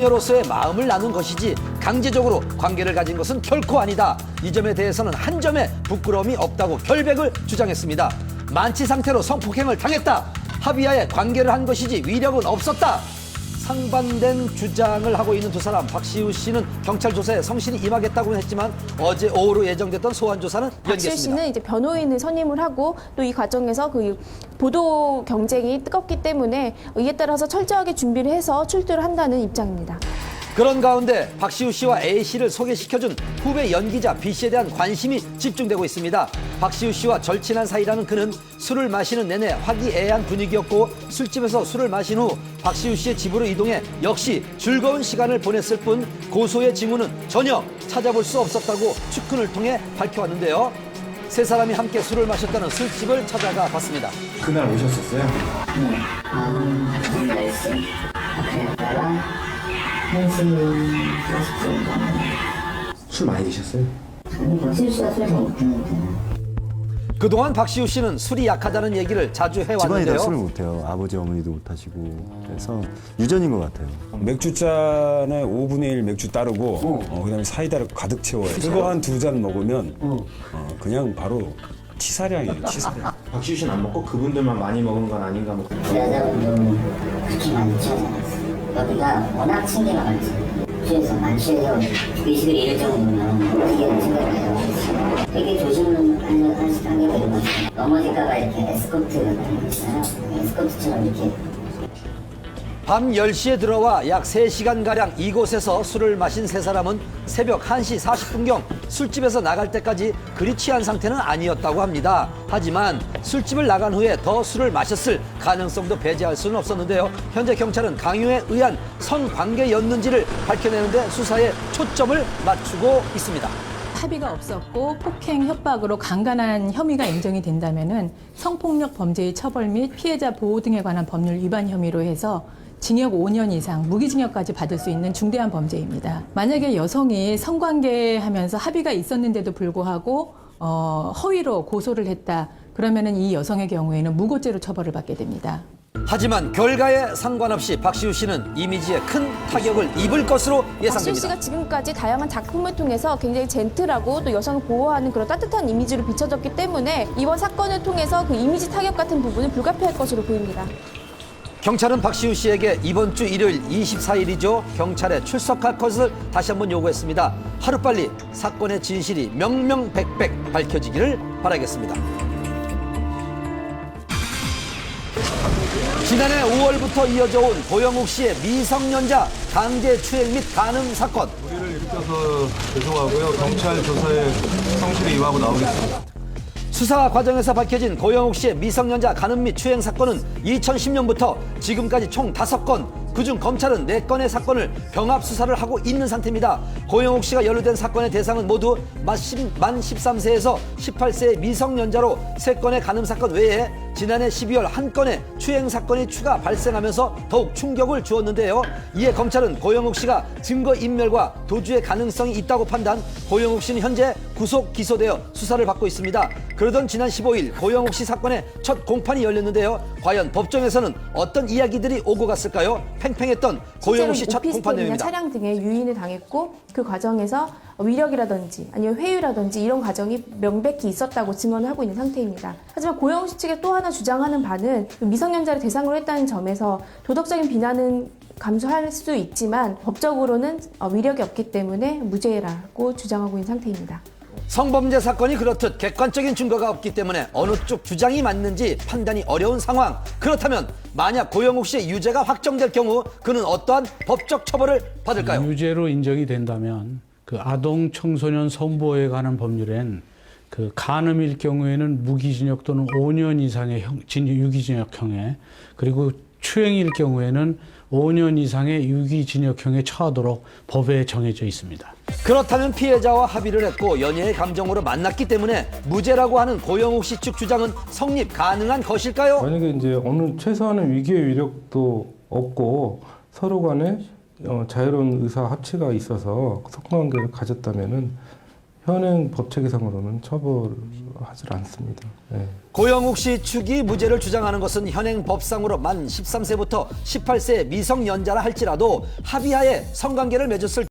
여로서의 마음을 나눈 것이지 강제적으로 관계를 가진 것은 결코 아니다. 이 점에 대해서는 한 점의 부끄러움이 없다고 결백을 주장했습니다. 만취 상태로 성폭행을 당했다. 합의하에 관계를 한 것이지 위력은 없었다. 상반된 주장을 하고 있는 두 사람. 박시우 씨는 경찰 조사에 성실히 임하겠다고는 했지만 어제 오후로 예정됐던 소환 조사는 연기했습니다. 박시우 씨는 이제 변호인을 선임을 하고 또 이 과정에서 그 보도 경쟁이 뜨겁기 때문에 이에 따라서 철저하게 준비를 해서 출두를 한다는 입장입니다. 그런 가운데 박시우 씨와 A 씨를 소개시켜준 후배 연기자 B 씨에 대한 관심이 집중되고 있습니다. 박시우 씨와 절친한 사이라는 그는 술을 마시는 내내 화기애애한 분위기였고 술집에서 술을 마신 후 박시우 씨의 집으로 이동해 역시 즐거운 시간을 보냈을 뿐 고소의 징후는 전혀 찾아볼 수 없었다고 측근을 통해 밝혀왔는데요. 세 사람이 함께 술을 마셨다는 술집을 찾아가 봤습니다. 그날 오셨었어요? 네, 한 10시 그랬다가 1시 40분 정도. 술 많이 드셨어요? 아니, 박시우 씨가 술 잘 못하니까. 그동안 박시우 씨는 술이 약하다는 얘기를 자주 집안이 다 해왔는데요. 술을 못해요. 아버지 어머니도 못하시고 그래서 유전인 것 같아요. 맥주잔에 5분의 1 맥주 따르고 그다음에 사이다를 가득 채워요. 그거 한 2잔 먹으면 그냥 바로 치사량이에요. 치사량. 박시우 씨는 안 먹고 그분들만 많이 먹은 건 아닌가 뭐. 그 여자분도 그렇게 많이 취하지 않았어요. 여기가 워낙 친기가 많지. 주에서 만취해서 의식을 잃을 정도면 그게 생각을 해요. 되게 조심을 하게 되는 거죠. 넘어질까봐 이렇게 에스코트 같은 거 있잖아요. 에스코트처럼 이렇게. 밤 10시에 들어와 약 3시간가량 이곳에서 술을 마신 세 사람은 새벽 1시 40분경 술집에서 나갈 때까지 그리 취한 상태는 아니었다고 합니다. 하지만 술집을 나간 후에 더 술을 마셨을 가능성도 배제할 수는 없었는데요. 현재 경찰은 강요에 의한 성관계였는지를 밝혀내는데 수사에 초점을 맞추고 있습니다. 합의가 없었고 폭행 협박으로 강간한 혐의가 인정이 된다면은 성폭력 범죄의 처벌 및 피해자 보호 등에 관한 법률 위반 혐의로 해서 징역 5년 이상, 무기징역까지 받을 수 있는 중대한 범죄입니다. 만약에 여성이 성관계하면서 합의가 있었는데도 불구하고 허위로 고소를 했다. 그러면은 이 여성의 경우에는 무고죄로 처벌을 받게 됩니다. 하지만 결과에 상관없이 박시우 씨는 이미지에 큰 타격을 입을 것으로 박시우 예상됩니다. 씨가 지금까지 다양한 작품을 통해서 굉장히 젠틀하고 또 여성을 보호하는 그런 따뜻한 이미지로 비춰졌기 때문에 이번 사건을 통해서 그 이미지 타격 같은 부분은 불가피할 것으로 보입니다. 경찰은 박시우 씨에게 이번 주 일요일 24일이죠. 경찰에 출석할 것을 다시 한번 요구했습니다. 하루빨리 사건의 진실이 명명백백 밝혀지기를 바라겠습니다. 지난해 5월부터 이어져 온 고영욱 씨의 미성년자 강제추행 및 간음 사건. 우리를 일으켜서 죄송하고요. 경찰 조사에 성실히 임하고 나오겠습니다. 수사 과정에서 밝혀진 고영욱 씨의 미성년자 간음 및 추행 사건은 2010년부터 지금까지 총 5건, 그중 검찰은 4건의 사건을 병합 수사를 하고 있는 상태입니다. 고영욱 씨가 연루된 사건의 대상은 모두 만 13세에서 18세의 미성년자로 3건의 간음 사건 외에 지난해 12월 1건의 추행 사건이 추가 발생하면서 더욱 충격을 주었는데요. 이에 검찰은 고영욱 씨가 증거인멸과 도주의 가능성이 있다고 판단, 고영욱 씨는 현재 구속 기소되어 수사를 받고 있습니다. 그러던 지난 15일 고영욱 씨 사건의 첫 공판이 열렸는데요. 과연 법정에서는 어떤 이야기들이 오고 갔을까요? 팽팽했던 고영욱 씨 첫 공판 오피스텔이나 내용입니다. 차량 등에 유인을 당했고 그 과정에서 위력이라든지 아니면 회유라든지 이런 과정이 명백히 있었다고 증언을 하고 있는 상태입니다. 하지만 고영욱 씨 측의 또 하나 주장하는 바는 미성년자를 대상으로 했다는 점에서 도덕적인 비난은 감수할 수 있지만 법적으로는 위력이 없기 때문에 무죄라고 주장하고 있는 상태입니다. 성범죄 사건이 그렇듯 객관적인 증거가 없기 때문에 어느 쪽 주장이 맞는지 판단이 어려운 상황. 그렇다면 만약 고영욱 씨의 유죄가 확정될 경우 그는 어떠한 법적 처벌을 받을까요? 유죄로 인정이 된다면 그 아동 청소년 선보호에 관한 법률엔 그 간음일 경우에는 무기징역 또는 5년 이상의 유기징역형에, 그리고 추행일 경우에는 5년 이상의 유기징역형에 처하도록 법에 정해져 있습니다. 그렇다면 피해자와 합의를 했고 연예의 감정으로 만났기 때문에 무죄라고 하는 고영욱 씨 측 주장은 성립 가능한 것일까요? 만약에 이제 어느 최소한의 위기의 위력도 없고 서로 간에 자유로운 의사 합치가 있어서 성관계를 가졌다면은 현행 법체계상으로는 처벌하지 않습니다. 예. 고영욱 씨 측이 무죄를 주장하는 것은 현행 법상으로 만 13세부터 18세 미성년자라 할지라도 합의하에 성관계를 맺었을